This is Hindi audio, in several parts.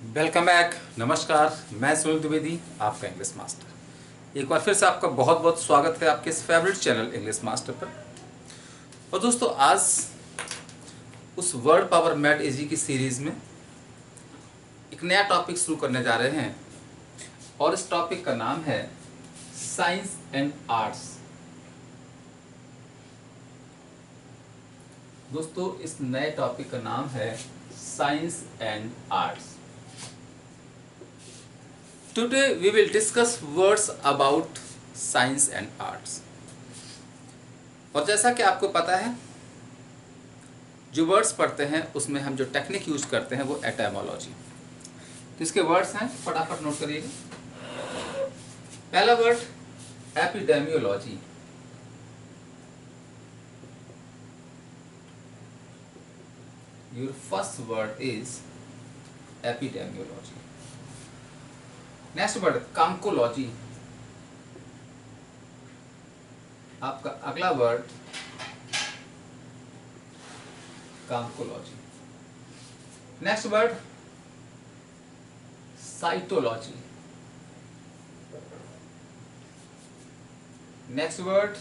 Welcome back. नमस्कार, मैं सुनील द्विवेदी, आपका इंग्लिश मास्टर। एक बार फिर से आपका बहुत बहुत स्वागत है आपके इस फेवरेट चैनल इंग्लिश मास्टर पर। और दोस्तों, आज उस वर्ड पावर मैट इजी की सीरीज में एक नया टॉपिक शुरू करने जा रहे हैं और इस टॉपिक का नाम है साइंस एंड आर्ट्स। दोस्तों, इस नए टॉपिक का नाम है science and arts. Today we will discuss words about science and arts। और जैसा कि आपको पता है, जो वर्ड्स पढ़ते हैं उसमें हम जो टेक्निक यूज करते हैं वो एटामोलॉजी। तो इसके वर्ड्स हैं, फटाफट नोट करिएगा। पहला word epidemiology. Your first word is epidemiology. Next word conchology. आपका अगला word conchology. Next word cytology. Next word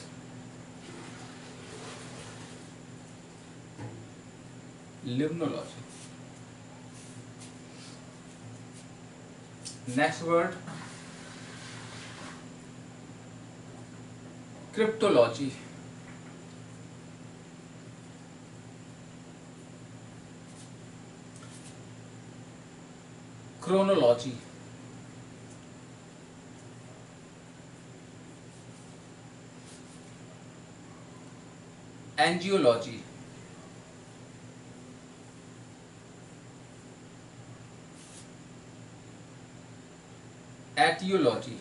limnology. Next word cryptology. Chronology. Angiology. Aetiology.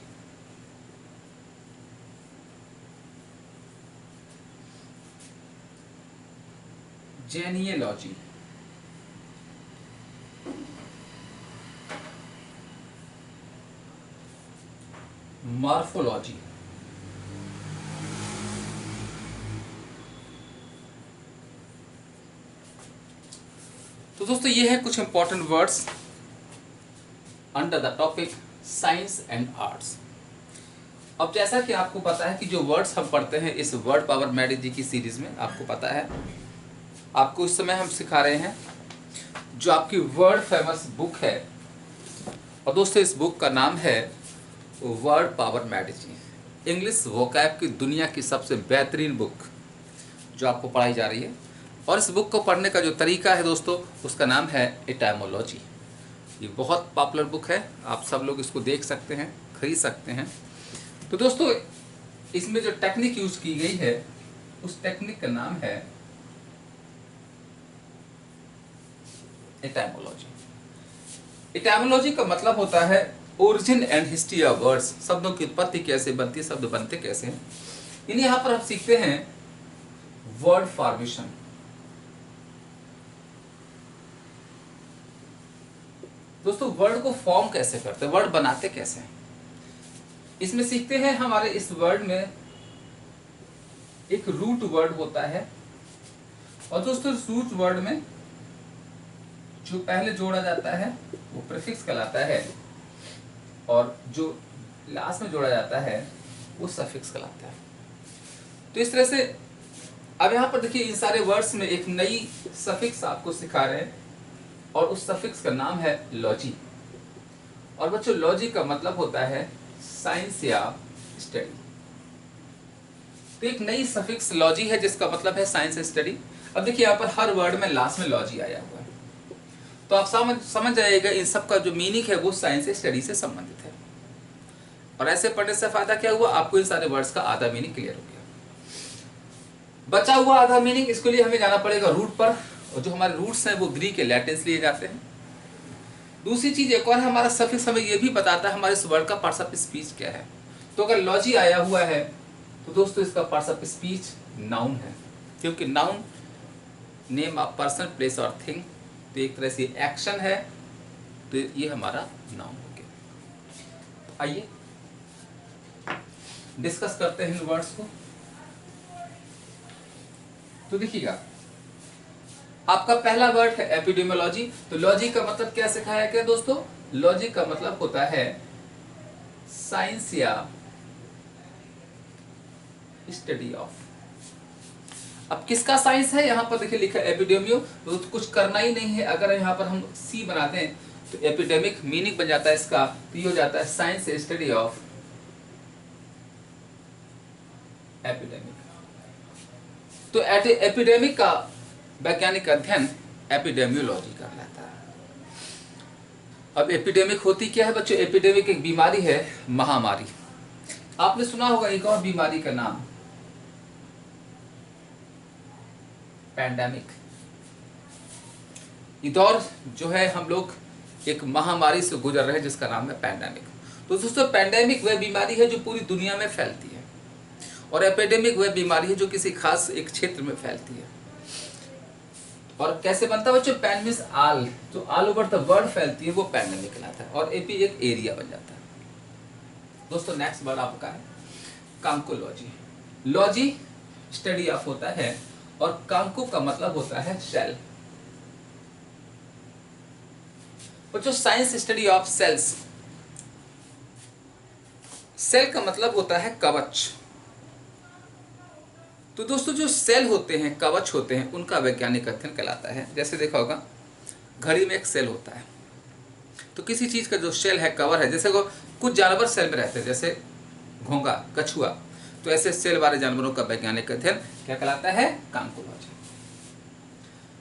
Genealogy. Morphology. तो दोस्तों, ये है कुछ important words under the topic science and arts. अब जैसा कि आपको पता है कि जो वर्ड्स हम पढ़ते हैं इस वर्ड पावर मैट जी की सीरीज में, आपको पता है, आपको इस समय हम सिखा रहे हैं जो आपकी वर्ल्ड फेमस बुक है। और दोस्तों, इस बुक का नाम है वर्ड पावर मैट जी, इंग्लिश वोकैब की दुनिया की सबसे बेहतरीन बुक जो आपको पढ़ाई जा रही है। और इस बुक को पढ़ने का जो तरीका है दोस्तों, उसका नाम है एटामोलॉजी। ये बहुत पॉपुलर बुक है, आप सब लोग इसको देख सकते हैं, खरीद सकते हैं। तो दोस्तों, इसमें जो टेक्निक यूज की गई है उस टेक्निक का नाम है एटामोलॉजी। एटामोलॉजी का मतलब होता है origin and history of words. शब्दों की उत्पत्ति कैसे बनती है, शब्द बनते कैसे हैं। इन यहाँ पर हम सीखते हैं वर्ड फॉर्मेशन। दोस्तों, वर्ड को फॉर्म कैसे करते हैं, वर्ड बनाते कैसे हैं, इसमें सीखते हैं। हमारे इस वर्ड में एक रूट वर्ड होता है और दोस्तों इस रूट वर्ड में जो पहले जोड़ा जाता है वो प्रीफिक्स कहलाता है और जो लास्ट में जोड़ा जाता है वो सफिक्स कहलाता है। तो इस तरह से अब यहाँ पर देखिए, इन सारे वर्ड्स में एक नई सफिक्स आपको सिखा रहे हैं और उस सफिक्स का नाम है लॉजी। और बच्चों, लॉजी का मतलब होता है साइंस या स्टडी। तो एक नई सफिक्स लॉजी है जिसका मतलब है साइंस स्टडी। अब देखिए, यहाँ पर हर वर्ड में लास्ट में लॉजी आया हुआ है, तो आप समझ जाइएगा इन सब का जो मीनिंग है वो साइंस स्टडी से संबंधित है। और ऐसे पढ़ने से फायदा क्या हुआ, आपको इन सारे वर्ड्स का आधा मीनिंग क्लियर हो गया। बचा हुआ आधा मीनिंग, इसके लिए हमें जाना पड़ेगा रूट पर, और जो हमारे रूट्स हैं वो ग्रीक के लैटिन से लिए जाते हैं। दूसरी चीज एक और है, हमारा सफिक्स हमें ये भी बताता है हमारे इस वर्ड का पार्ट्स ऑफ स्पीच क्या है। तो अगर लॉजी आया हुआ है तो दोस्तों इसका पार्ट्स ऑफ स्पीच नाउन है, क्योंकि noun name of person, place और थिंग, तो एक तरह से एक्शन है, तो ये हमारा नाउन हो गया। आइए डिस्कस करते हैं इन वर्ड्स को। तो देखिएगा, आपका पहला वर्ड है एपिडेमियोलॉजी। तो लॉजी का मतलब क्या सिखाया गया दोस्तों, लॉजिक का मतलब होता है साइंस या स्टडी ऑफ। अब किसका साइंस है, यहां पर देखिए लिखा है एपिडेमियो, तो कुछ करना ही नहीं है। अगर यहां पर हम सी बनाते हैं तो एपिडेमिक मीनिंग बन जाता है इसका, तो ये हो जाता है साइंस स्टडी ऑफ एपिडेमिक। तो एपिडेमिक का वैज्ञानिक अध्ययन एपिडेमियोलॉजी कहलाता है। अब एपिडेमिक होती क्या है बच्चों? एपिडेमिक एक बीमारी है, महामारी। आपने सुना होगा एक और बीमारी का नाम, पैंडेमिक। इधर जो है हम लोग एक महामारी से गुजर रहे हैं जिसका नाम है पैंडेमिक। तो दोस्तों पैंडेमिक वह बीमारी है जो पूरी दुनिया में फैलती है, और एपिडेमिक वह बीमारी है जो किसी खास एक क्षेत्र में फैलती है। और कैसे बनता है बच्चों? पैन मींस आल, जो ऑल ओवर द वर्ल्ड फैलती है वो पैंडेमिक कहलाता है, और एपी एक एरिया बन जाता है। दोस्तों नेक्स्ट वर्ड आपका है कांकोलॉजी। लॉजी स्टडी ऑफ होता है, और कांको का मतलब होता है सेल। बच्चों science study of cells. Cell का मतलब होता है कवच। तो दोस्तों जो सेल होते हैं, कवच होते हैं, उनका वैज्ञानिक अध्ययन कहलाता है। जैसे देखा होगा घड़ी में एक सेल होता है, तो किसी चीज का जो सेल है, कवर है, जैसे कुछ जानवर सेल में रहते हैं, जैसे घोंगा, कछुआ, तो ऐसे सेल वाले जानवरों का वैज्ञानिक अध्ययन क्या कहलाता है? कांकोलॉजी।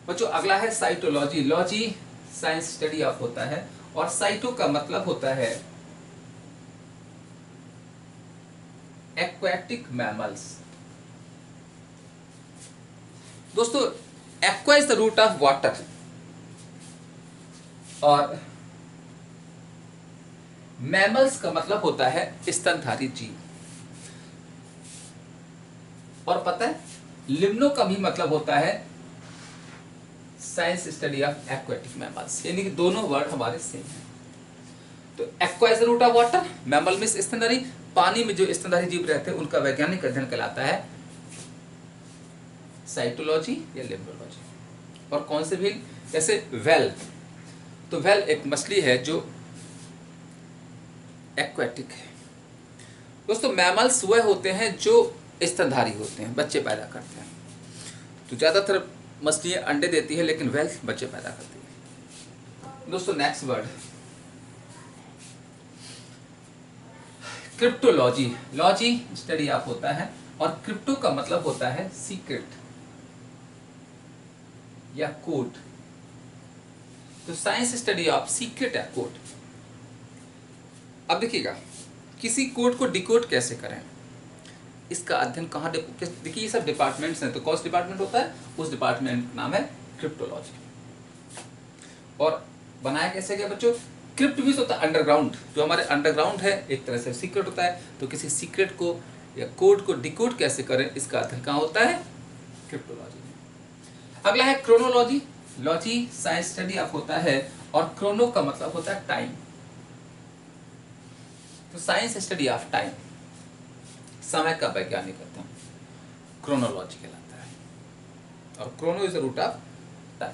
बच्चों अगला है cytology. Logy science study of होता है, और साइटो का मतलब होता है एक्वाटिक मैमल्स। दोस्तों aqua is the root of water, और मैमल्स का मतलब होता है स्तनधारी जीव। और पता है लिम्नो का भी मतलब होता है science study of aquatic mammals, यानी कि दोनों वर्ड हमारे सेम हैं। तो aqua is the root of water, mammal means स्तनधारी, पानी में जो स्तनधारी जीव रहते हैं उनका वैज्ञानिक अध्ययन कहलाता है साइटोलॉजी या लिम्नोलॉजी। और कौन से भी, जैसे वेल, तो वेल एक मछली है जो एक्वाटिक है। दोस्तों मैमल्स वह होते हैं जो स्तनधारी होते हैं, बच्चे पैदा करते हैं। तो ज्यादातर मछलियां अंडे देती है, लेकिन वेल बच्चे पैदा करती है। दोस्तों next word cryptology. Logy study of होता है, और क्रिप्टो का मतलब होता है सीक्रेट या कोड। तो साइंस स्टडी ऑफ सीक्रेट या कोड। अब देखिएगा किसी कोड को डिकोड कैसे करें, इसका अध्ययन कहाँ, देखिए ये सब डिपार्टमेंट्स हैं। तो कौन सा डिपार्टमेंट होता है? उस डिपार्टमेंट का नाम है क्रिप्टोलॉजी। और बनाया कैसे गया बच्चों? क्रिप्ट भी होता है अंडरग्राउंड, जो हमारे अंडरग्राउंड है एक तरह से सीक्रेट होता है। तो किसी सीक्रेट को या कोड को डिकोड कैसे करें, इसका अध्ययन कहाँ होता है? क्रिप्टोलॉजी में। अगला है chronology. Logy science study of होता है, और क्रोनो का मतलब होता है टाइम। तो साइंस स्टडी ऑफ टाइम, समय का वैज्ञानिक अध्ययन क्रोनोलॉजी कहलाता है, और chrono is the root of time.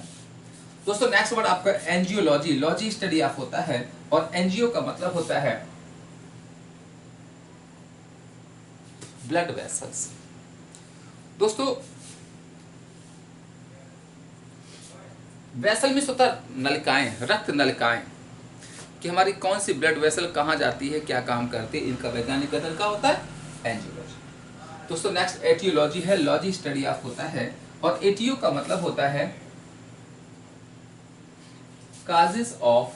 दोस्तों नेक्स्ट वर्ड आपका एंजियोलॉजी। लॉजी स्टडी ऑफ होता है, और एंजियो का मतलब होता है ब्लड वेसल्स। दोस्तों वेसल में होता है नलिकाएं, रक्त नलिकाएं, कि हमारी कौन सी ब्लड वेसल कहाँ जाती है, क्या काम करती है, इनका वैज्ञानिक अध्ययन क्या होता है? एंजियोलॉजी। दोस्तों नेक्स्ट एटियोलॉजी है। लॉजी स्टडी ऑफ होता है, और एटियो का मतलब होता है काजेस ऑफ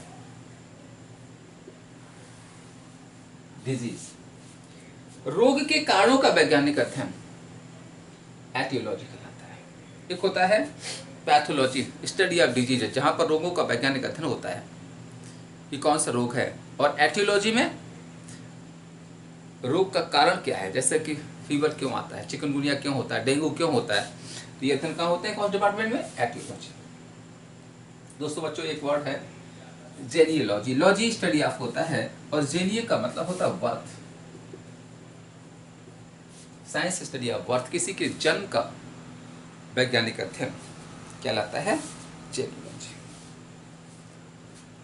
डिजीज, रोग के कारणों का वैज्ञानिक अध्ययन एटियोलॉजी कहलाता है। एक होता है पैथोलॉजी स्टडी ऑफ डिजीज, जहां पर रोगों का वैज्ञानिक अध्ययन होता है कि कौन सा रोग है, और एटियोलॉजी में रोग का कारण क्या है, जैसे कि फीवर क्यों आता है, चिकनगुनिया क्यों होता है, डेंगू क्यों होता है, तो ये अध्ययन कहाँ होते हैं? कौन डिपार्टमेंट में? एटियोलॉजी। दोस्तों बच्चों एक वर्ड है जेनियोलॉजी। लॉजी स्टडी ऑफ होता है, और जेनियो का मतलब होता है birth. Science study of birth, किसी के जन्म का वैज्ञानिक अध्ययन कहलाता है जेनियोलॉजी।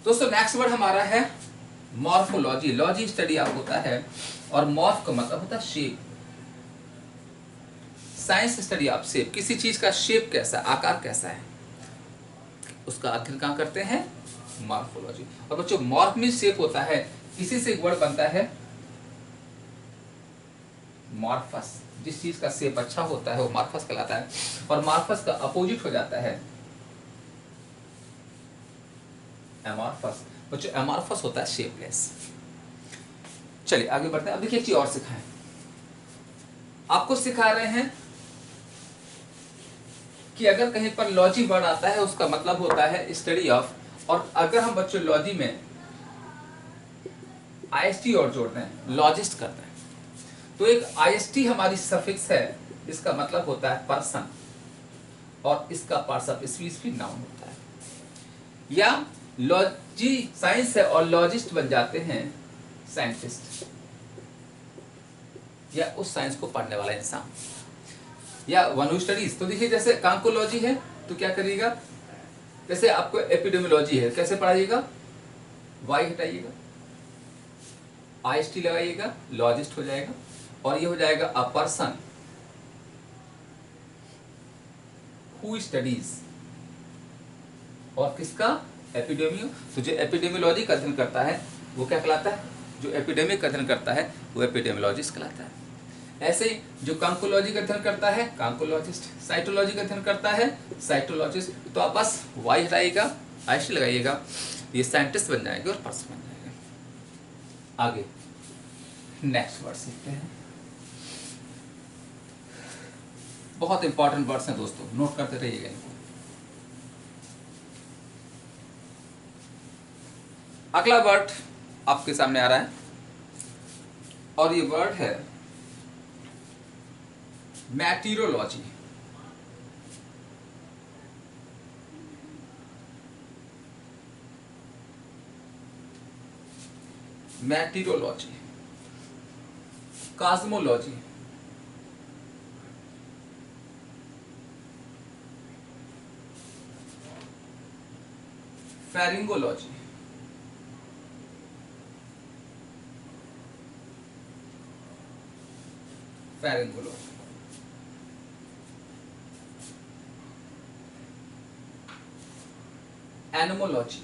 दोस्तों नेक्स्ट वर्ड हमारा है मॉर्फोलॉजी। लॉजी स्टडी आप होता है और मॉर्फ का मतलब होता है शेप। साइंस स्टडी आप शेप, किसी चीज का शेप कैसा, आकार कैसा है, उसका अध्ययन कहाँ करते हैं, मॉर्फोलॉजी। और बच्चों मॉर्फ में शेप होता है, इसी से एक वर्ड बनता है मॉर्फस। जिस चीज का शेप अच्छा होता है वो मॉर्फस कहलाता है, और मॉर्फस का अपोजिट हो जाता है एमॉर्फस। बच्चों एमॉर्फस होता है शेपलेस। चलिए आगे बढ़ते हैं। अब देखिए एक चीज और सिखाएं, आपको सिखा रहे हैं कि अगर कहीं पर लॉजी वर्ड आता है उसका मतलब होता है स्टडी ऑफ, और अगर हम बच्चों लॉजी में आईएसटी और जोड़ते हैं, लॉजिस्ट करते हैं, तो एक आईएसटी हमारी सफिक्स है, इसका मतलब होता है पर्सन, और इसका पार्ट्स ऑफ स्पीच भी नाउन होता है। या लॉजी साइंस है और लॉजिस्ट बन जाते हैं साइंटिस्ट, या उस साइंस को पढ़ने वाला इंसान, या वन हू स्टडीज। तो देखिए जैसे कांकोलॉजी है तो क्या करिएगा, जैसे आपको एपिडेमियोलॉजी है, कैसे पढ़ाइएगा, वाई हटाइएगा, आईएसटी लगाइएगा, लॉजिस्ट हो जाएगा, और ये हो जाएगा अ पर्सन हु स्टडीज, और किसका, एपिडेमियो। तो जो एपिडेमियोलॉजी का अध्ययन करता है वो क्या कहलाता है, जो एपिडेमिक का अध्ययन करता है वो एपिडेमियोलॉजिस्ट कहलाता है। ऐसे ही जो कांकोलॉजी का अध्ययन करता है कांकोलॉजिस्ट, साइटोलॉजी का अध्ययन करता है साइटोलॉजिस्ट। तो आप बस वाई हटाइएगा, आईएसटी लगाइएगा, ये साइंटिस्ट बन जाएंगे और पर्सन बन जाएगा। आगे नेक्स्ट वर्ड सीखते हैं। बहुत इंपॉर्टेंट वर्ड्स हैं दोस्तों, नोट करते रहिएगा इनको। अगला वर्ड आपके सामने आ रहा है, और ये वर्ड है meteorology. Meteorology, cosmology, pharyngology, pharyngology, anemology,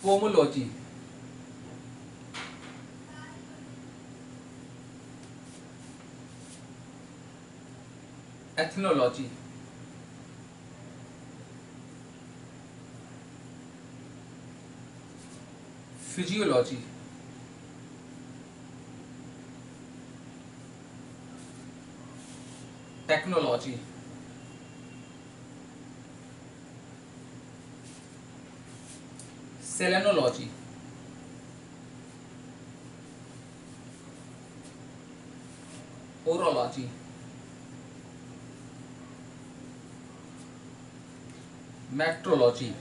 pomology, ethnology, physiology, technology, selenology, orology, metrology,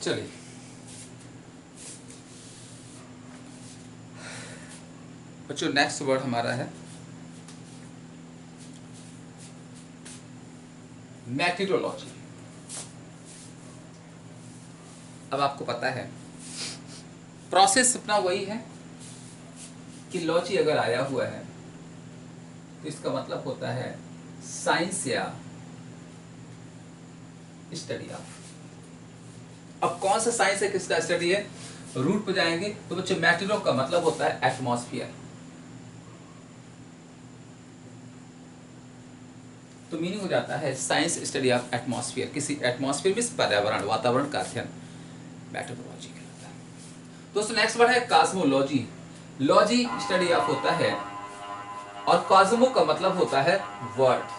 चलिए बच्चों नेक्स्ट वर्ड हमारा है मैटीरियोलॉजी। अब आपको पता है प्रोसेस अपना वही है कि लॉजी अगर आया हुआ है तो इसका मतलब होता है साइंस या स्टडी ऑफ। अब कौन सा साइंस है, किसका स्टडी है, रूट पे जाएंगे तो बच्चों मैटेरियल का मतलब होता है एटमॉस्फेयर। तो मीनिंग हो जाता है साइंस स्टडी ऑफ एटमॉस्फेयर, किसी एटमॉस्फेयर में पर्यावरण वातावरण का अध्ययन मेट्रोलॉजी कहलाता है। दोस्तों नेक्स्ट वर्ड है कॉस्मोलॉजी। लॉजी स्टडी ऑफ होता है और कॉस्मो का मतलब होता है वर्ल्ड।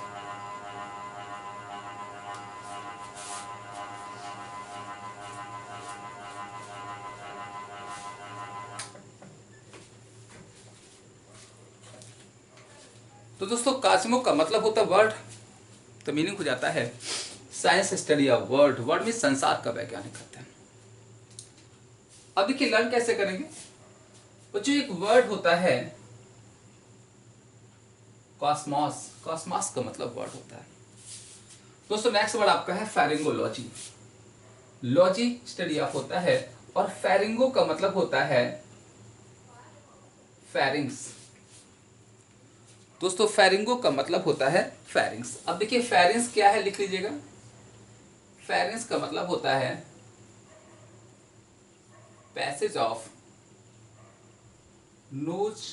तो दोस्तों कॉस्मो का मतलब होता है वर्ल्ड, तो मीनिंग हो जाता है science study of world. World में संसार का वैज्ञानिक अध्ययन। अब देखिए लर्न कैसे करेंगे। बच्चों एक वर्ड होता है कॉस्मॉस, कॉस्मॉस का मतलब वर्ड होता है। दोस्तों नेक्स्ट वर्ड आपका है फेरिंगोलॉजी। लॉजी स्टडी ऑफ होता है और फेरिंगो का मतलब होता है फेरिंग्स। दोस्तों फेरिंगो का मतलब होता है फेरिंग्स। अब देखिए फेरिंग्स क्या है, लिख लीजिएगा। फेरिंग्स का मतलब होता है पैसेज ऑफ नोज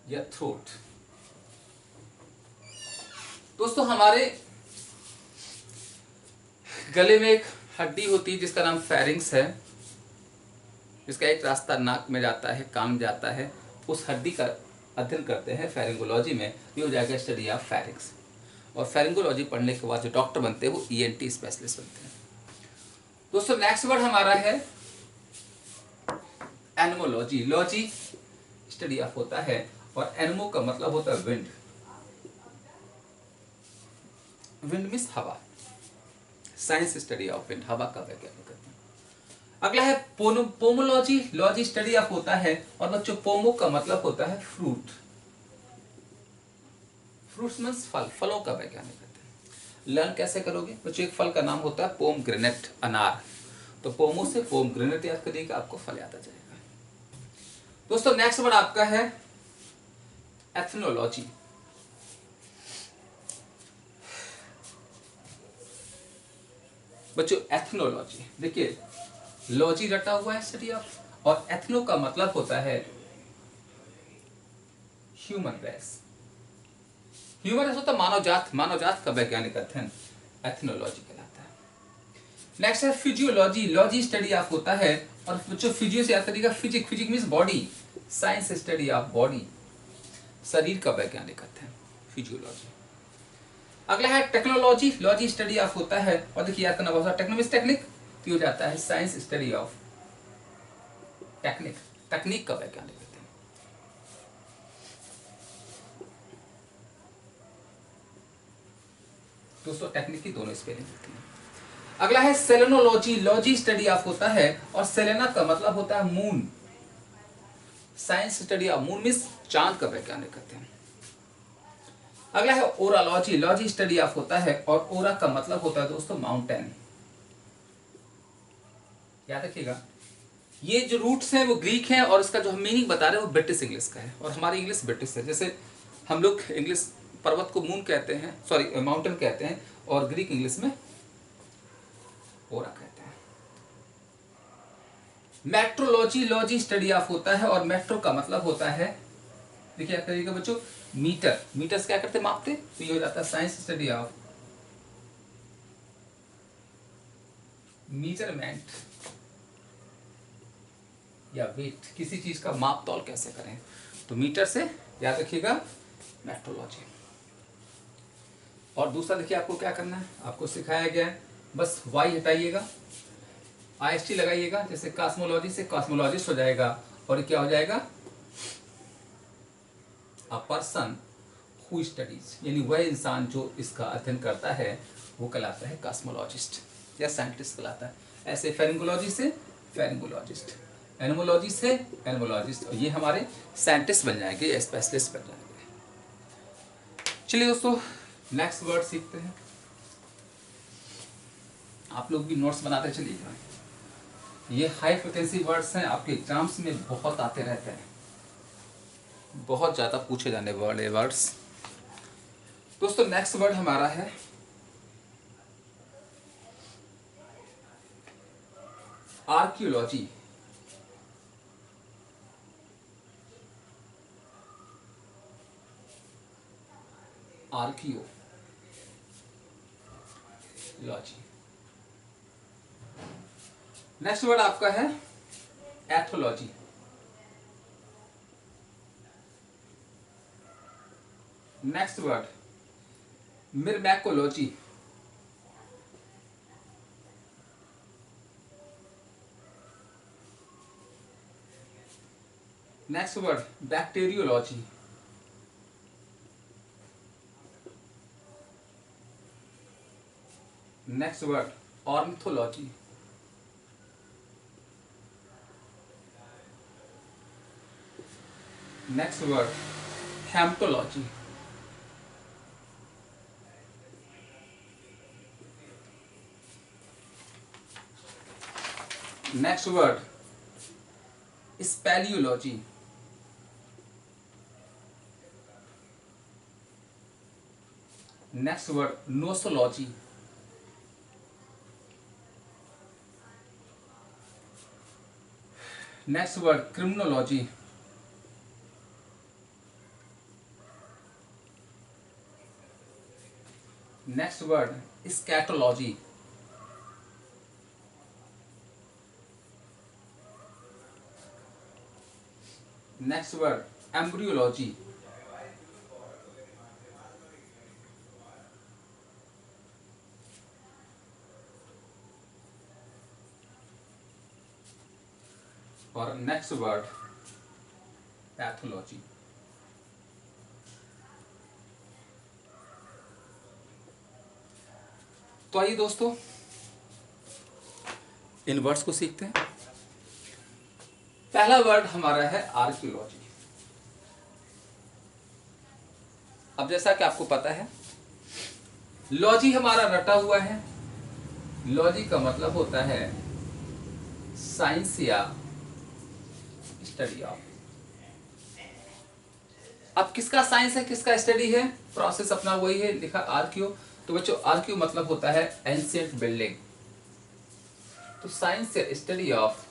या थ्रोट। दोस्तों हमारे गले में एक हड्डी होती है जिसका नाम फेरिंग्स है, जिसका एक रास्ता नाक में जाता है, कान में जाता है। उस हड्डी का अध्ययन करते हैं फेरिंगोलॉजी में, ये हो जाएगा स्टडी ऑफ फेरिंग्स। और फेरिंगोलॉजी पढ़ने के बाद जो डॉक्टर बनते हैं वो ईएनटी स्पेशलिस्ट बनते हैं। दोस्तों नेक्स्ट वर्ड हमारा है एनिमोलॉजी। लॉजी स्टडी ऑफ होता है और एनिमो का मतलब होता है विंड। विंड मीन्स हवा, साइंस स्टडी ऑफ विंड, हवा का वैज्ञानिक करते हैं। अगला है पोमोलॉजी। लॉजी स्टडी ऑफ होता है और बच्चों पोमो का मतलब होता है फ्रूट। फ्रूट्स मीन्स फल, फलों का वैज्ञानिक करते हैं। लर्न कैसे करोगे बच्चों, एक फल का नाम होता है पोमग्रेनेट, अनार। तो पोमो से पोमग्रेनेट याद करिएगा, आपको फल याद आ जाएगा। दोस्तों नेक्स्ट वर्ड आपका है एथनोलॉजी। बच्चों एथनोलॉजी देखिए, लॉजी रटा हुआ है स्टडी ऑफ, और एथनो का मतलब होता है ह्यूमन रेस। ह्यूमन रेस होता है मानव जात, मानव जात का वैज्ञानिक अध्ययन एथनोलॉजी कहलाता है। नेक्स्ट है फिजियोलॉजी। लॉजी स्टडी ऑफ होता है और बच्चों फिजियो से याद करिएगा, physique, physique means body, science study of body, शरीर का वैज्ञानिक अध्ययन फिजियोलॉजी। अगला है टेक्नोलॉजी। लॉजी स्टडी ऑफ होता है और देखिए याद करना बहुत सारा, टेक्नो मींस टेक्निक, तो हो जाता है साइंस स्टडी ऑफ टेक्निक, तकनीक का वैज्ञानिक अध्ययन। दोस्तों टेक्निक की दोनों स्पेलिंग होती है। अगला है सेलेनोलॉजी। लॉजी स्टडी ऑफ होता है और सेलेना का मतलब होता है moon, science study of moon means चांद का वैज्ञानिक करते हैं। अगला है ओरालॉजी। लॉजी स्टडी ऑफ होता है और ओरा का मतलब होता है दोस्तों माउंटेन, याद रखिएगा। ये जो रूट्स हैं वो ग्रीक हैं और इसका जो हम मीनिंग बता रहे हैं वो ब्रिटिश इंग्लिश का है, और हमारी इंग्लिश ब्रिटिश है। जैसे हम लोग इंग्लिश पर्वत को मून कहते हैं, सॉरी माउंटेन कहते हैं, और ग्रीक इंग्लिश में ओरा कहते हैं। मेट्रोलॉजी। लॉजी स्टडी ऑफ होता है और मेट्रो का मतलब होता है, देखिए याद करिएगा बच्चों, मीटर। मीटर क्या करते हैं, मापते, तो ये हो जाता है साइंस स्टडी ऑफ मीजरमेंट या वेट, किसी चीज का माप तौल कैसे करें, तो मीटर से याद रखिएगा मेट्रोलॉजी। और दूसरा देखिए आपको क्या करना है, आपको सिखाया गया है, बस वाई हटाइएगा, आईएसटी लगाइएगा, जैसे कॉस्मोलॉजी से कॉस्मोलॉजिस्ट हो जाएगा, और क्या हो जाएगा, अ पर्सन हु स्टडीज, यानी वह इंसान जो इसका अध्ययन करता है वो कहलाता है कॉस्मोलॉजिस्ट या साइंटिस्ट कहलाता है। ऐसे फेरिंगोलॉजी से फेरिंगोलॉजिस्ट, एनिमोलॉजी से एनिमोलॉजिस्ट, और ये हमारे साइंटिस्ट बन जाएंगे या स्पेशलिस्ट बन जाएंगे। चलिए दोस्तों नेक्स्ट वर्ड सीखते हैं। आप लोग भी नोट्स बनाते चलिएगा। ये हाई फ्रिक्वेंसी वर्ड्स हैं, आपके एग्जाम्स में बहुत आते रहते हैं, बहुत ज़्यादा पूछे जाने वाले वर्ड्स। दोस्तों नेक्स्ट वर्ड हमारा है आर्कियोलॉजी। आर्कियोलॉजी। नेक्स्ट वर्ड आपका है ethology. Next word myrmecology. Next word bacteriology. Next word ornithology. Next word haematology. Next word speleology. Next word nosology. Next word criminology. Next word scatology. Next word embryology. और नेक्स्ट वर्ड पैथोलॉजी। तो आइए दोस्तों इन वर्ड्स को सीखते हैं। पहला वर्ड हमारा है आर्कियोलॉजी। अब जैसा कि आपको पता है लॉजी हमारा रटा हुआ है। लॉजी का मतलब होता है साइंस या स्टडी ऑफ। अब किसका साइंस है किसका स्टडी है, प्रोसेस अपना वही है, लिखा आर्कियो। तो बच्चों आर्कियो मतलब होता है एंशिएंट बिल्डिंग। तो साइंस या study of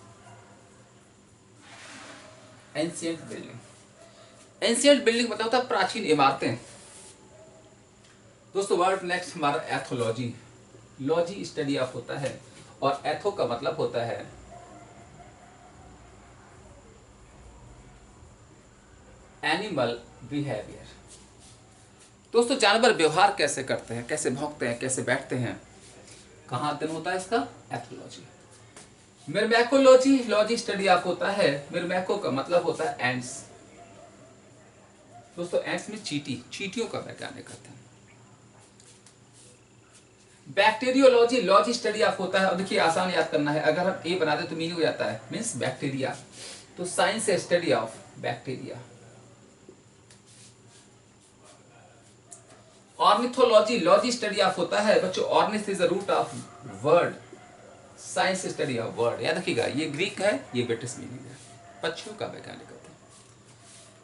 ancient building. Ancient building मतलब होता है प्राचीन इमारतें। दोस्तों वर्ड नेक्स्ट हमारा एथोलॉजी। लॉजी स्टडी ऑफ होता है और एथो का मतलब होता है एनिमल बिहेवियर। दोस्तों जानवर व्यवहार कैसे करते हैं, कैसे भौंकते हैं, कैसे बैठते हैं, कहाँ अध्ययन होता है इसका, एथोलॉजी। मिर्मैकोलॉजी लॉजी स्टडी ऑफ होता है। मिर्मैको का मतलब होता है एंट्स। दोस्तों एंट्स में चींटियों का वैज्ञानिक अध्ययन। बैक्टीरियोलॉजी लॉजी स्टडी ऑफ होता है। और देखिए आसान याद करना है, अगर हम ए बना दे तो मीनिंग हो जाता है मीन्स बैक्टीरिया। तो साइंस है study of bacteria. Ornithology logy study of होता है बच्चों। Ornith is the root of word, science study of word. याद रखिएगा ये ग्रीक है, ये ब्रिटिश मीनिंग है, पक्षियों का वैज्ञानिक होता है।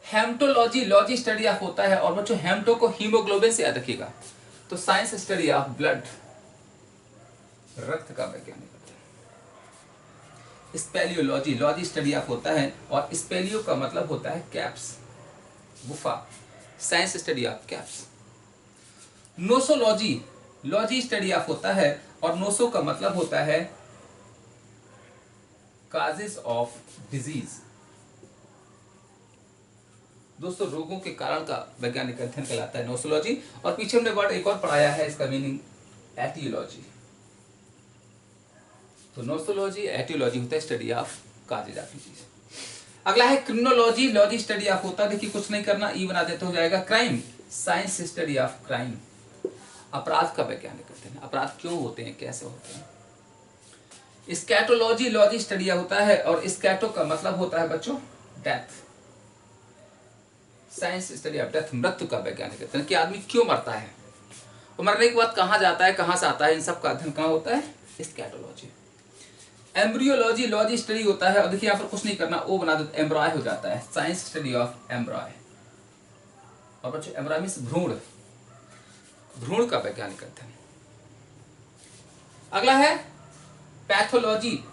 हेम्टोलॉजी लॉजी स्टडी ऑफ होता है और बच्चों हेम्टो को हीमोग्लोबिन से याद रखिएगा। तो साइंस स्टडी ऑफ ब्लड, रक्त का वैज्ञानिक होता है। स्पेलियोलॉजी लॉजी स्टडी ऑफ होता है और स्पेलियो का मतलब होता है कैप्स, गुफा। Science study of caps. Nosology logy study of होता है और नोसो का मतलब होता है काजेस ऑफ डिजीज। दोस्तों रोगों के कारण का वैज्ञानिक अध्ययन कहलाता है नोसोलॉजी। और पीछे हमने वर्ड एक और पढ़ाया है, इसका मीनिंग एटियोलॉजी। तो नोसोलॉजी एटियोलॉजी होता है study of causes of disease. अगला है क्रिमिनोलॉजी लॉजी स्टडी ऑफ होता है। देखिए कुछ नहीं करना, ई बना देते हो जाएगा crime. Science study of crime, अपराध का वैज्ञानिक अध्ययन। अपराध क्यों होते हैं, कैसे होते हैं। स्कैटोलॉजी लॉजी स्टडी होता है और स्कैटो का मतलब होता है बच्चों death. Science study of death, मृत्यु का वैज्ञानिक अध्ययन कि आदमी क्यों मरता है, और मरने के बाद कहाँ जाता है, कहाँ से आता है, इन सब का अध्ययन कहाँ होता है, स्कैटोलॉजी। एम्ब्रियोलॉजी लॉजी स्टडी होता है और देखिए यहाँ पर कुछ नहीं करना, ओ बना दो एम्ब्रॉय हो जाता है। Science study of एम्ब्रॉय। और बच्चों एम्ब्रॉय मीन्स भ्रूण, भ्रूण का वैज्ञानिक अध्ययन। अगला है पैथोलॉजी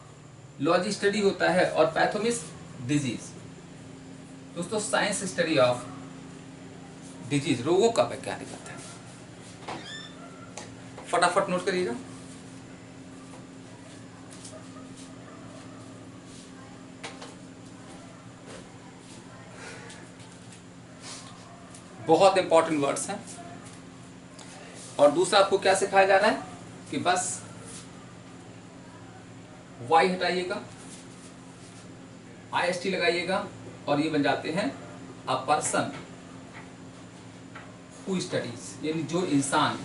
लॉजी स्टडी होता है और पैथो मीन्स डिजीज। दोस्तों साइंस स्टडी ऑफ डिजीज, रोगों का वैज्ञानिक अध्ययन। फटाफट नोट करिएगा। बहुत इंपॉर्टेंट वर्ड्स हैं। और दूसरा आपको क्या सिखाया जा रहा है कि बस वाई हटाइएगा, IST लगाइएगा और ये बन जाते हैं अ पर्सन हु स्टडीज, यानी जो इंसान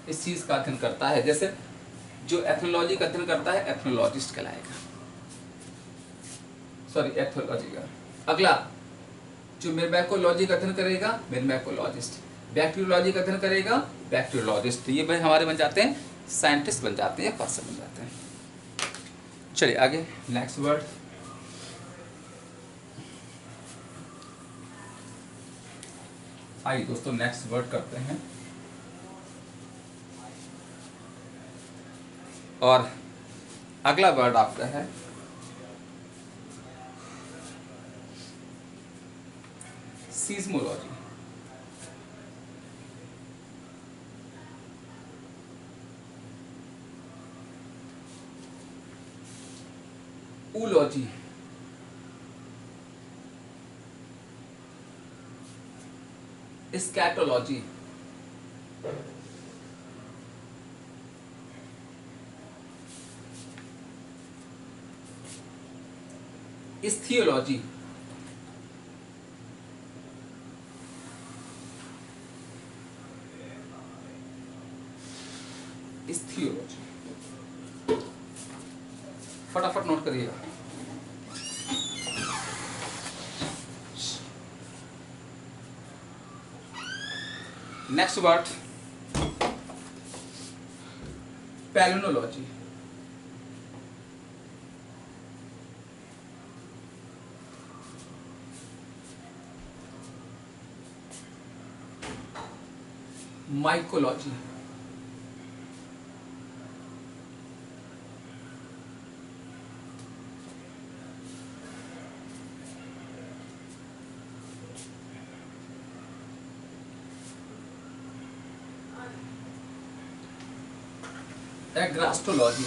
इस चीज का अध्ययन करता है। जैसे जो एथनोलॉजी का अध्ययन करता है एथनोलॉजिस्ट कहलाएगा, सॉरी एथोलॉजी का। अगला जो मिर्मैकोलॉजी का अध्ययन करेगा मिर्मैकोलॉजिस्ट, बैक्टीरियोलॉजी का अध्ययन करेगा बैक्टीरियोलॉजिस्ट। ये भाई हमारे बन जाते हैं साइंटिस्ट बन जाते हैं या पर्सन बन जाते हैं। चलिए आगे नेक्स्ट वर्ड। आइए दोस्तों नेक्स्ट वर्ड करते हैं। और अगला वर्ड आपका है सीज्मोलॉजी। ऊलॉजी, स्कैटोलॉजी, इस्थियोलॉजी, इस्थियोलॉजी। फटाफट नोट करिएगा। Next word palynology. Mycology, agrostology,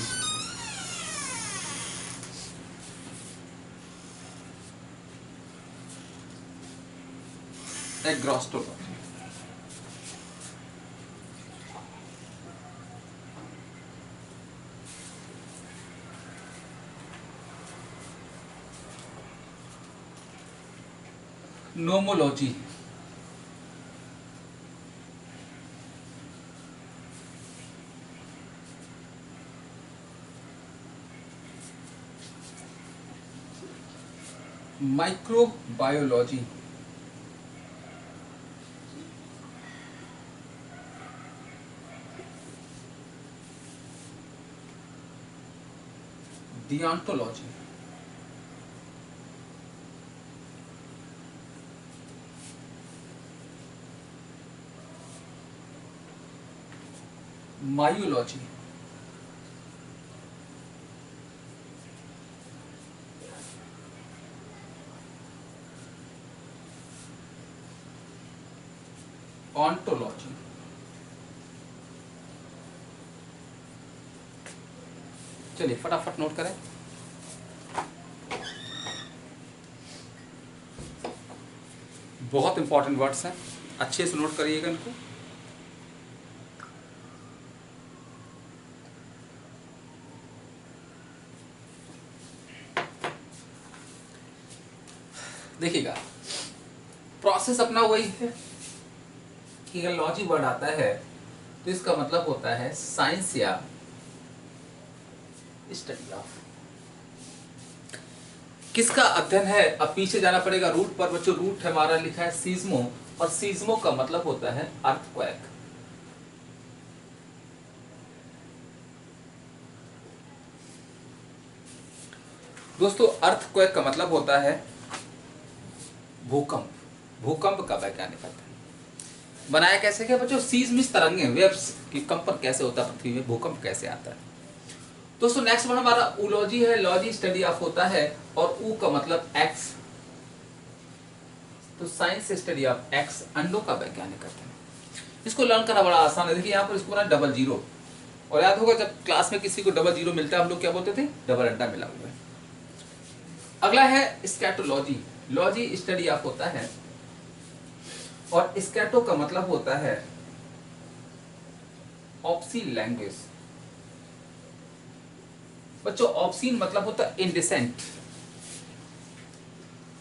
agrostology. Nomology, microbiology, deontology, myology, ontology. चलिए फटाफट नोट करें। बहुत इंपॉर्टेंट वर्ड्स हैं, अच्छे से नोट करिएगा इनको। देखिएगा प्रोसेस अपना वही है कि अगर लॉजी वर्ड आता है तो इसका मतलब होता है साइंस या स्टडी ऑफ। किसका अध्ययन है? अब पीछे जाना पड़ेगा रूट पर बच्चों। रूट हमारा लिखा है सीज्मो, और सीज्मो का मतलब होता है अर्थक्वेक। दोस्तों अर्थक्वेक का मतलब होता है भूकंप। भूकंप का वैज्ञानिक अध्ययन। बनाया कैसे क्या बच्चों? सीज़्मिक तरंगें, वेव्स की कंपन कैसे होता है पृथ्वी में, भूकंप कैसे आता है। दोस्तों नेक्स्ट वन हमारा ऊलॉजी है। लॉजी स्टडी ऑफ होता है, और ऊ का मतलब एक्स, तो साइंस स्टडी ऑफ एक्स, अंडों का वैज्ञानिक अध्ययन। इसको लर्न करना बड़ा आसान है। देखिए यहाँ पर इसको बना डबल जीरो, और याद होगा जब क्लास में किसी को डबल जीरो मिलता है हम लोग क्या बोलते थे? डबल अंडा मिला हुआ है। अगला है स्कैटोलॉजी। लॉजी स्टडी ऑफ होता है, और स्कैटो का मतलब होता है ऑप्सीन लैंग्वेज। बच्चों ऑप्सीन मतलब होता है इनडिसेंट।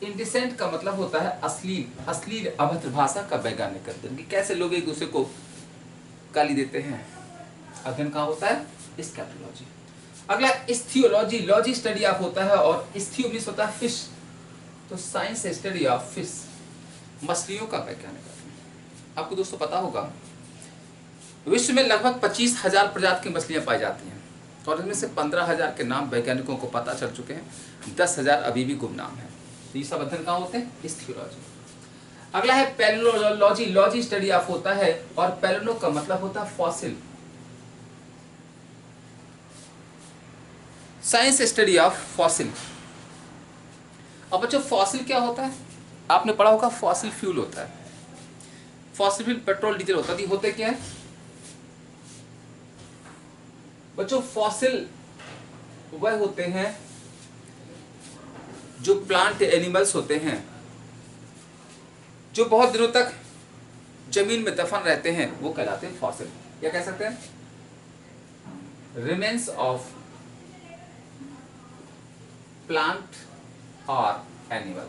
इनडिसेंट का मतलब होता है अश्लील, अश्लील अभद्र भाषा का वैज्ञानिक अध्ययन, कि कैसे लोग एक दूसरे को गाली देते हैं। अध्ययन कहाँ होता है? स्कैटोलॉजी। अगला इस्थियोलॉजी। लॉजी स्टडी ऑफ होता है, और इस्थियो मींस होता है फिश, तो साइंस स्टडी ऑफ फिश, मछलियों का वैज्ञानिक अध्ययन। आपको दोस्तों पता होगा विश्व में लगभग 25,000 प्रजाति की मछलियां पाई जाती हैं और इनमें से 15,000 के नाम वैज्ञानिकों को पता चल चुके हैं, 10,000 अभी भी गुमनाम हैं। तो ये सब अध्ययन कहाँ होते हैं? इस्थियोलॉजी। अगला है पैलिनोलॉजी, लॉजी स्टडी ऑफ होता है, और पैलिनो का मतलब होता है fossil, science study of fossil. अब बच्चों फॉसिल क्या होता है? आपने पढ़ा होगा फॉसिल फ्यूल होता है, फॉसिल फ्यूल पेट्रोल डीजल होता है। ये होते क्या है बच्चों? फॉसिल वह होते हैं जो प्लांट एनिमल्स होते हैं जो बहुत दिनों तक जमीन में दफन रहते हैं, वो कहलाते हैं फॉसिल। क्या कह सकते हैं? रिमेन्स ऑफ प्लांट और एनिमल,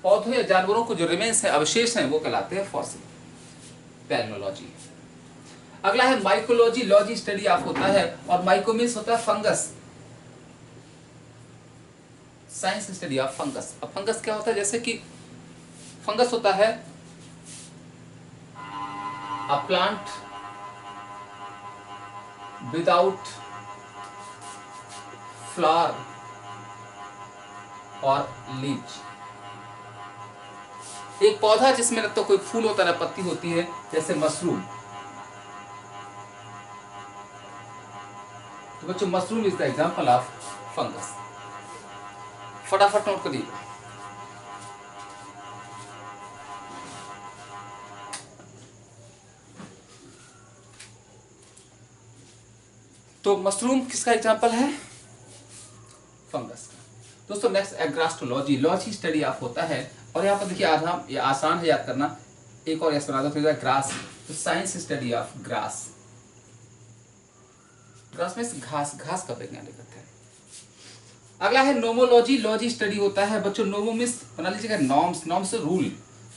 पौधों या जानवरों को जो रिमेन्स है, अवशेष हैं, वो कहलाते हैं फॉसिल, पैलिनोलॉजी। अगला है माइकोलॉजी, लॉजी स्टडी ऑफ होता है, और माइको मीन्स होता है fungus, science study of fungus. अब फंगस क्या होता है? जैसे कि फंगस होता है अ प्लांट विदाउट फ्लावर और लीव्स, एक पौधा जिसमें न तो कोई फूल होता है न पत्ती होती है, जैसे मशरूम। तो बच्चों mushroom is the example of fungus. फटाफट नोट करिए। तो मशरूम किसका एग्जांपल है? फंगस का। दोस्तों नेक्स्ट एग्रास्ट्रोलॉजी, लॉजी स्टडी ऑफ होता है, और यहाँ पर देखिए आराम, ये आसान है याद करना, एक और एस बना दो, फिर ग्रास, तो science study of grass. Grass में घास, घास का वैज्ञानिक अध्ययन। अगला है नोमोलॉजी, लॉजी स्टडी होता है बच्चों। नोमो मीन्स बना लीजिएगा नॉर्म्स, नॉर्म्स से रूल,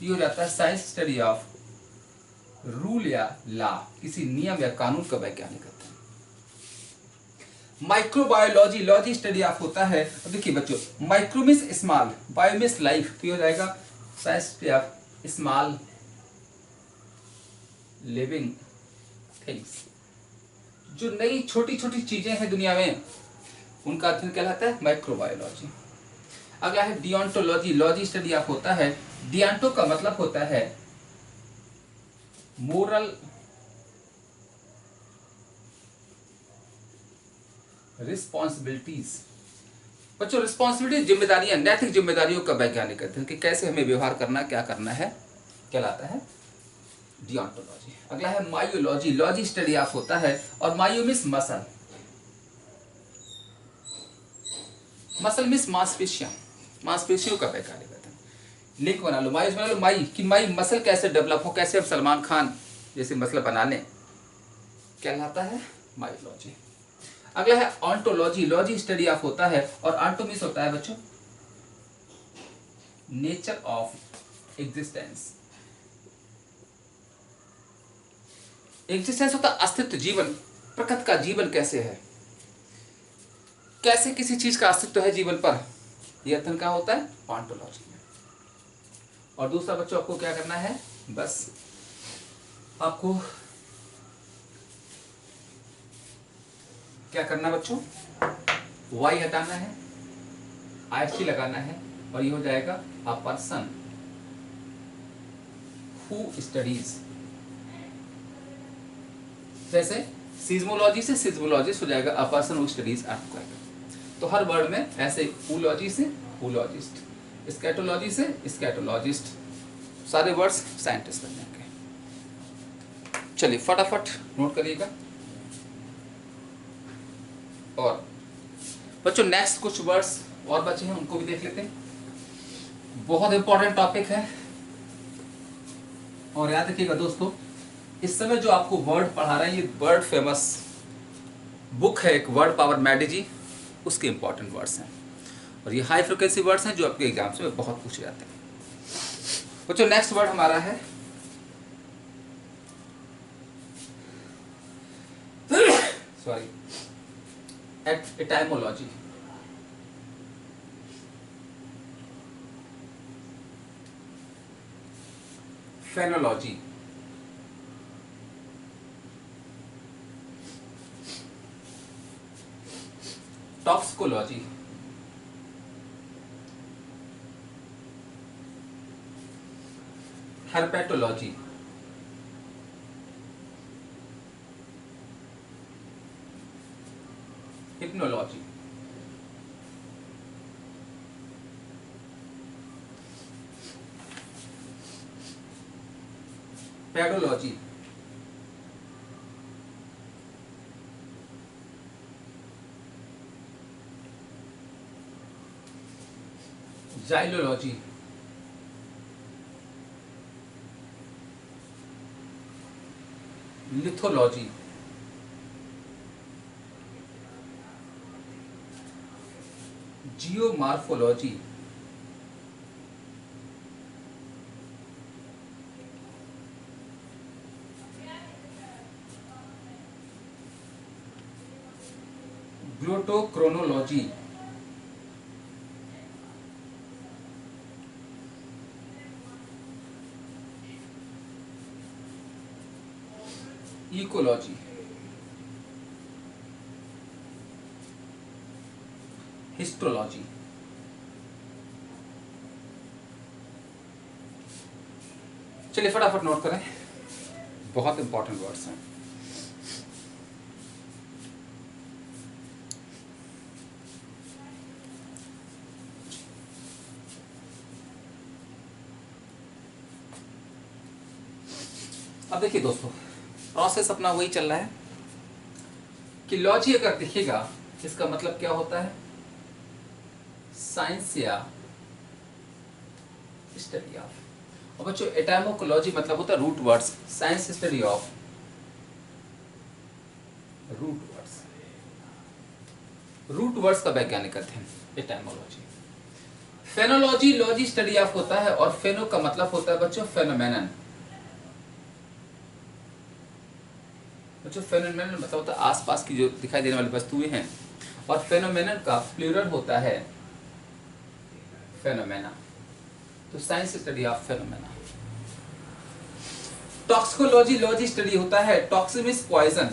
ये हो जाता है साइंस स्टडी ऑफ रूल या लॉ, किसी नियम या कानून का वैज्ञानिक अध्ययन। माइक्रोबायोलॉजी, लॉजी स्टडी ऑफ होता है। अब देखिए बच्चों, micro means small, bio means life, तो ये हो जाएगा science study of small living things, जो नई छोटी छोटी चीजें हैं दुनिया में, उनका अध्ययन कहलाता है माइक्रोबायोलॉजी। अगला है डिओन्टोलॉजी, लॉजी स्टडी ऑफ होता है। डियांटो का मतलब होता है मोरल रिस्पॉन्सिबिलिटीज। बच्चों रिस्पॉन्सिबिलिटी जिम्मेदारियां, नैतिक जिम्मेदारियों का वैज्ञानिक अध्ययन कि कैसे हमें व्यवहार करना, क्या करना है, कहलाता है डिओन्टोलॉजी। अगला है मायोलॉजी, लॉजी स्टडी ऑफ होता है, और myo means muscle, muscle means मांसपेशियां, मांसपेशियों का वैज्ञानिक अध्ययन। लिंक बना लो, माई बना लो, माई कि माई मसल कैसे डेवलप हो, कैसे हम सलमान खान जैसे मसल बना लें, कहलाता है मायोलॉजी। अगला है ऑन्टोलॉजी, लॉजी स्टडी ऑफ होता है, और ऑन्टो मीन्स होता है बच्चों नेचर ऑफ एग्जिस्टेंस। एग्जिस्टेंस होता है अस्तित्व, जीवन, प्रकृति का जीवन कैसे है, कैसे किसी चीज का अस्तित्व है जीवन पर, यह अध्ययन क्या होता है? ऑन्टोलॉजी में। और दूसरा बच्चों आपको क्या करना है, बस आपको क्या करना बच्चों, वाई हटाना है, आईएसटी लगाना है, और ये हो जाएगा अ पर्सन हु स्टडीज। जैसे सीज्मोलॉजी से सिज्मोलॉजिस्ट हो जाएगा a person who studies earthquake. तो हर वर्ड में ऐसे ऊलॉजी से ऊलॉजिस्ट, स्कैटोलॉजी से स्कैटोलॉजिस्ट, सारे वर्ड्स साइंटिस्ट बन जाएंगे। चलिए फटाफट नोट करिएगा। और बच्चों नेक्स्ट कुछ वर्ड्स और बचे हैं, उनको भी देख लेते हैं। बहुत इंपॉर्टेंट टॉपिक है, और याद रखिएगा दोस्तों, इस समय जो आपको वर्ड पढ़ा रहे हैं, ये वर्ल्ड फेमस बुक है एक, वर्ड पावर मैडी, उसके इंपॉर्टेंट वर्ड्स हैं, और ये हाई फ्रिक्वेंसी वर्ड्स हैं जो आपके एग्जाम्स में बहुत पूछे जाते हैं। बच्चों नेक्स्ट वर्ड हमारा है sorry etymology. Phenology, toxicology, herpetology, hypnology, pedology, xylology, lithology, geomorphology, glottochronology, ecology, histology. चलिए फटाफट नोट करें, बहुत इंपॉर्टेंट वर्ड्स हैं। अब देखिए दोस्तों, प्रोसेस अपना वही चल रहा है कि लॉजी अगर दिखेगा इसका मतलब क्या होता है, साइंस या स्टडी ऑफ। और बच्चों एटामोकोलॉजी मतलब होता है root words, science study of root words. Root words का वैज्ञानिक अध्ययन etymology. Phenology logy study of होता है, और फेनो का मतलब होता है बच्चों फेनोमेनन। बच्चों फेनोमेनन मतलब होता है आसपास की जो दिखाई देने वाली वस्तुएं हैं, और फेनोमेनन का प्लूरल होता है फेनोमेना। तो science study of phenomena. Toxicology logy study होता है, toxic means poison,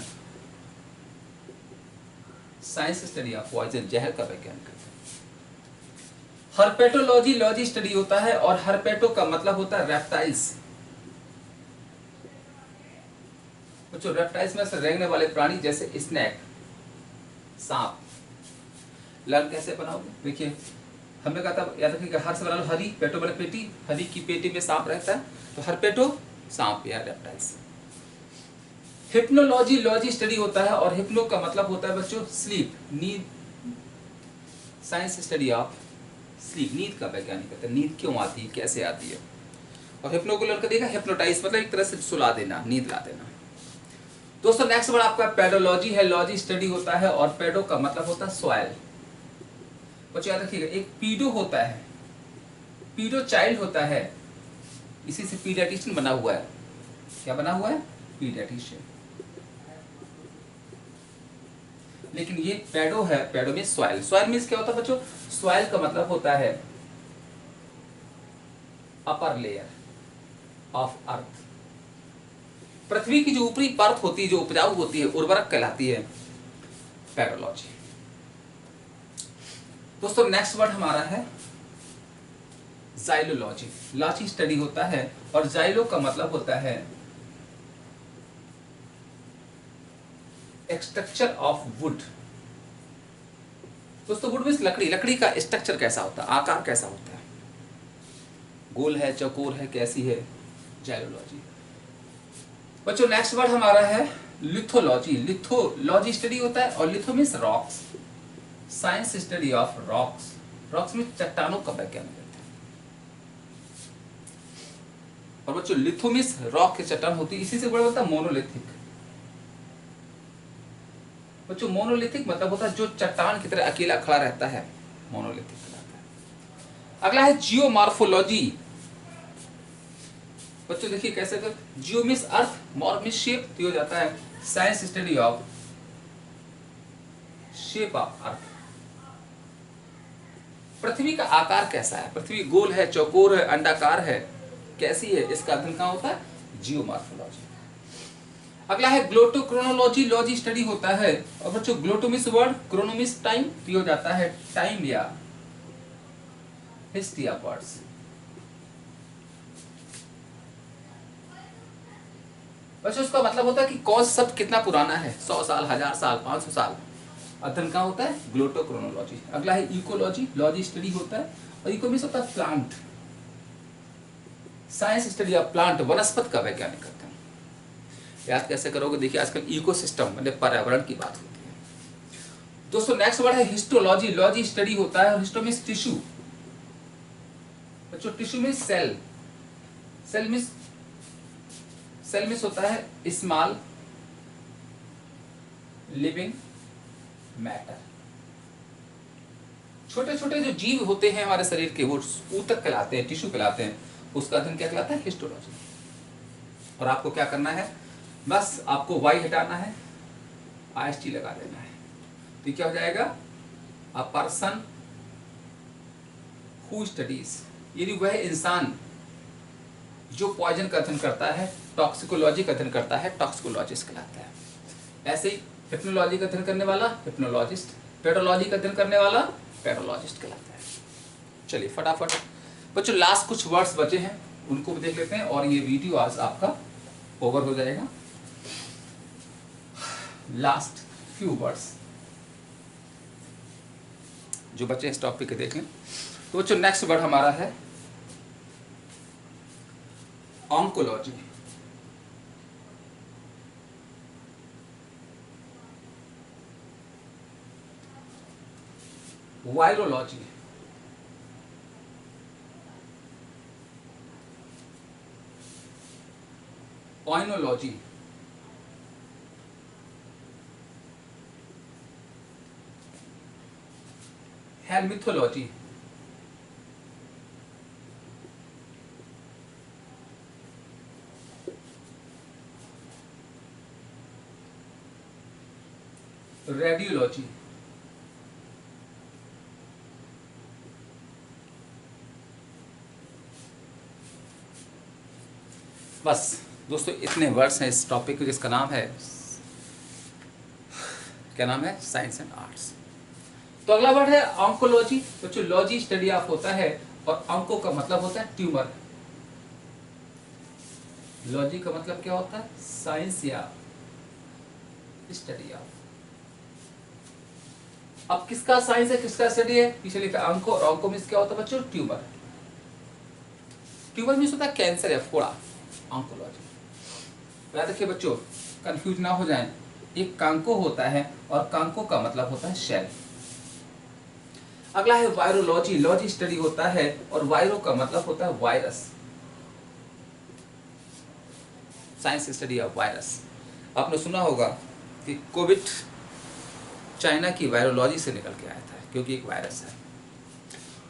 science study of poison, जहर का वैज्ञान करते हैं। हर्पेटोलॉजी लॉजी स्टडी होता है, और हर्पेटो का मतलब होता है रेप्टाइल्स। बच्चों रेप्टाइल्स में से रेंगने वाले प्राणी जैसे स्नेक, सांप। लर्न कैसे बनाओगे, देखिए हमने कहा था, याद रखिएगा, हर से बना लो हरी, पेटो बने पेटी, हरी की पेटी में सांप रहता है, तो हर्पेटो सांप या रेप्टाइल्स। हिप्नोलॉजी लॉजी स्टडी होता है, और हिप्नो का मतलब होता है बच्चों स्लीप, नींद, साइंस स्टडी ऑफ स्लीप, नींद का वैज्ञानिक कहते हैं, नींद क्यों आती है, कैसे आती है। और हिप्नो को लड़का देखा, हिप्नोटाइज मतलब एक तरह से सुला देना, नींद ला देना। दोस्तों नेक्स्ट वर्ड आपका पेडोलॉजी है, लॉजी स्टडी होता है, और पेडो का मतलब होता है सॉइल। बच्चों याद रखिएगा, एक पीडो होता है, पीडो चाइल्ड होता है, इसी से पीडियाट्रिशियन बना हुआ है। क्या बना हुआ है, पीडियाट्रिशियन। लेकिन ये पेडो है, पेडो में सॉइल, सॉइल मींस क्या होता है बच्चों, सॉइल का मतलब होता है अपर लेयर ऑफ अर्थ, पृथ्वी की जो ऊपरी परत होती है, जो उपजाऊ होती है, उर्वरक कहलाती है पेडोलॉजी। दोस्तों नेक्स्ट वर्ड हमारा है जाइलोलॉजी, लॉजी स्टडी होता है, और जाइलो का मतलब होता है स्ट्रक्चर ऑफ वुड। दोस्तों वुड मींस लकड़ी, लकड़ी का स्ट्रक्चर कैसा होता है, आकार कैसा होता है, गोल है, चौकोर है, कैसी है, जाइलोलॉजी। बच्चों नेक्स्ट वर्ड हमारा है लिथोलॉजी, लिथोलॉजी स्टडी होता है, और litho means rocks, science study of rocks, rocks में चट्टानों का वैज्ञान करते हैं। और बच्चों लिथो मींस रॉक की चट्टान होती है, इसी से वर्ड होता है मोनोलिथिक। बच्चों मोनोलिथिक मतलब होता है जो चट्टान की तरह अकेला खड़ा रहता है, मोनोलिथिक कहलाता है। अगला है जियोमार्फोलॉजी। बच्चों देखिए कैसे कर, geo means earth, morph means shape, तो हो जाता है science study of shape of earth. पृथ्वी का आकार कैसा है, पृथ्वी गोल है, चौकोर है, अंडाकार है, कैसी है, इसका अध्ययन कहाँ होता है, जियोमॉर्फोलॉजी। अगला है ग्लोटोक्रोनोलॉजी, लॉजी स्टडी होता है। और बच्चों ग्लोटोमिस वर्ड, क्रोनोमिस टाइम, ये हो जाता है टाइम या हिस्ट्री ऑफ वर्ड्स। बच्चों इसका मतलब होता है कि कौन शब्द कितना पुराना है, 100 साल, 1000 साल, 500 साल। अध्ययन कहाँ होता है, ग्लोटोक्रोनोलॉजी। अगला है इकोलॉजी, लॉजी स्टडी होता है। और इको मीन्स होता है plant, science study of plant, वनस्पति का वैज्ञानिक अध्ययन। याद कैसे करोगे, देखिए आजकल इकोसिस्टम मतलब पर्यावरण की बात होती है। दोस्तों नेक्स्ट वर्ड है हिस्टोलॉजी, लॉजी स्टडी होता है। और हिस्टो मीन्स टिश्यू। बच्चों tissue means cell, cell means होता है स्मॉल लिविंग मैटर। छोटे छोटे जो जीव होते हैं हमारे शरीर के, वो ऊतक कहलाते हैं, टिश्यू कहलाते हैं। उसका अध्ययन क्या कहलाता है, हिस्टोलॉजी। और आपको क्या करना है, बस आपको वाई हटाना है, IST लगा देना है, तो क्या हो जाएगा, अ पर्सन हु स्टडीज, यदि वह इंसान जो पॉइजन का अध्ययन करता है, टॉक्सिकोलॉजी का अध्ययन करता है, टॉक्सिकोलॉजिस्ट कहलाता है। ऐसे ही हिप्नोलॉजी का अध्ययन करने वाला हिप्नोलॉजिस्ट, पेडोलॉजी का अध्ययन करने वाला पेडोलॉजिस्ट कहलाता है। चलिए फटाफट बच्चों लास्ट कुछ वर्ड्स बचे हैं उनको भी देख लेते हैं और ये वीडियो आज आपका ओवर हो जाएगा। लास्ट फ्यू वर्ड्स जो बचे इस टॉपिक के देख लें। तो बच्चों नेक्स्ट वर्ड हमारा है ऑन्कोलॉजी। वायरोलॉजी, ऑइनोलॉजी, हेल्मिथोलॉजी, रेडियोलॉजी, बस दोस्तों इतने वर्ड्स हैं इस टॉपिक के, जिसका नाम है, क्या नाम है, साइंस एंड आर्ट्स। तो अगला वर्ड है ऑन्कोलॉजी। बच्चों लॉजी स्टडी ऑफ होता है और ऑन्को का मतलब होता है ट्यूमर। लॉजी का मतलब क्या होता है, साइंस या स्टडी ऑफ। अब किसका साइंस है किसका स्टडी है, पीछे लिखा ऑन्को, और ऑन्को मीन्स क्या होता है बच्चों, ट्यूमर। ट्यूमर मीन्स होता है कैंसर या फोड़ा, ऑन्कोलॉजी। याद रखिए बच्चों, कंफ्यूज ना हो जाए, एक कांको होता है और कांको का मतलब होता है शेल। अगला है वायरोलॉजी, लॉजी स्टडी होता है और वायरो का मतलब होता है virus, science study of virus. आपने सुना होगा कि कोविड चाइना की वायरोलॉजी से निकल के आया था, क्योंकि एक वायरस है।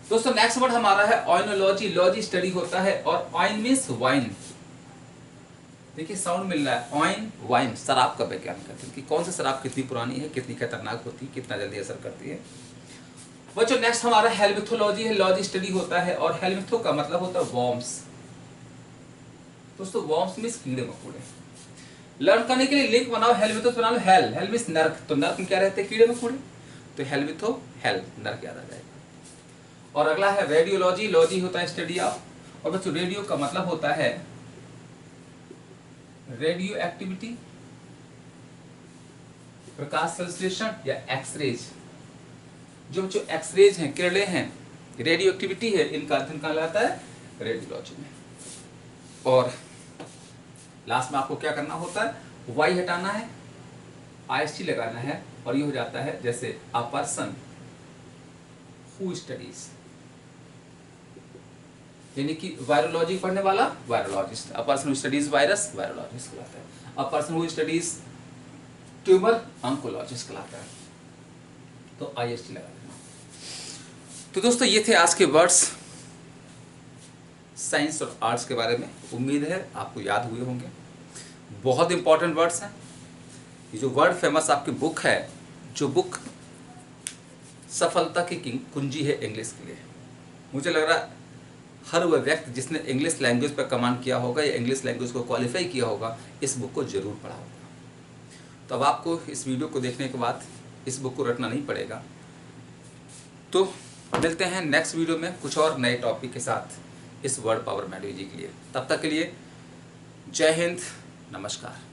दोस्तों नेक्स्ट वर्ड हमारा है ऑइनोलॉजी, लॉजी स्टडी होता है और ऑइन मीन्स वाइन। देखिए साउंड मिल रहा है, ऑइन वाइन, शराब का वैज्ञानिक करते हैं कि कौन सी शराब कितनी पुरानी है, कितनी खतरनाक होती है, कितना जल्दी असर करती है। बच्चों नेक्स्ट हमारा हेल्मिथोलॉजी है, लॉजी स्टडी होता है और हेल्मिथो का मतलब होता है वॉर्म्स। दोस्तों वॉर्म्स मीन्स कीड़े मकोड़े। लर्न करने के लिए लिंक बनाओ, हेल्मिथो बना लो, हेल, हेल मीन्स नर्क, तो नर्क में क्या रहते हैं, कीड़े मकोड़े, तो हेल्मिथो हेल, नर्क याद आ जाएगा। और अगला है रेडियोलॉजी, लॉजी होता है स्टडी ऑफ, और बच्चों रेडियो का मतलब होता है रेडियो एक्टिविटी, प्रकाश संश्लेषण या एक्सरेज। जो बच्चों एक्सरेज हैं, किरणें हैं, रेडियो एक्टिविटी है, इनका अध्ययन कहलाता है रेडियोलॉजी में। और लास्ट में आपको क्या करना होता है, वाई हटाना है, IST लगाना है, और ये हो जाता है जैसे अ पर्सन हु स्टडीज, यानी कि वायरोलॉजी पढ़ने वाला virologist, a person who studies virus virologist कहलाता है, a person who studies tumour oncologist कहलाता है। तो IST लगा देना। तो दोस्तों ये थे आज के वर्ड्स साइंस और आर्ट्स के बारे में, उम्मीद है आपको याद हुए होंगे। बहुत इंपॉर्टेंट वर्ड्स हैं। ये जो वर्ड फेमस आपकी बुक है, जो बुक सफलता की कुंजी है इंग्लिश के लिए, मुझे लग रहा है हर वह व्यक्ति जिसने इंग्लिश लैंग्वेज पर कमांड किया होगा या इंग्लिश लैंग्वेज को क्वालिफाई किया होगा इस बुक को जरूर पढ़ा होगा। तो अब आपको इस वीडियो को देखने के बाद इस बुक को रटना नहीं पड़ेगा। तो मिलते हैं नेक्स्ट वीडियो में कुछ और नए टॉपिक के साथ इस वर्ड पावर मैडोलॉजी के लिए। तब तक के लिए जय हिंद, नमस्कार।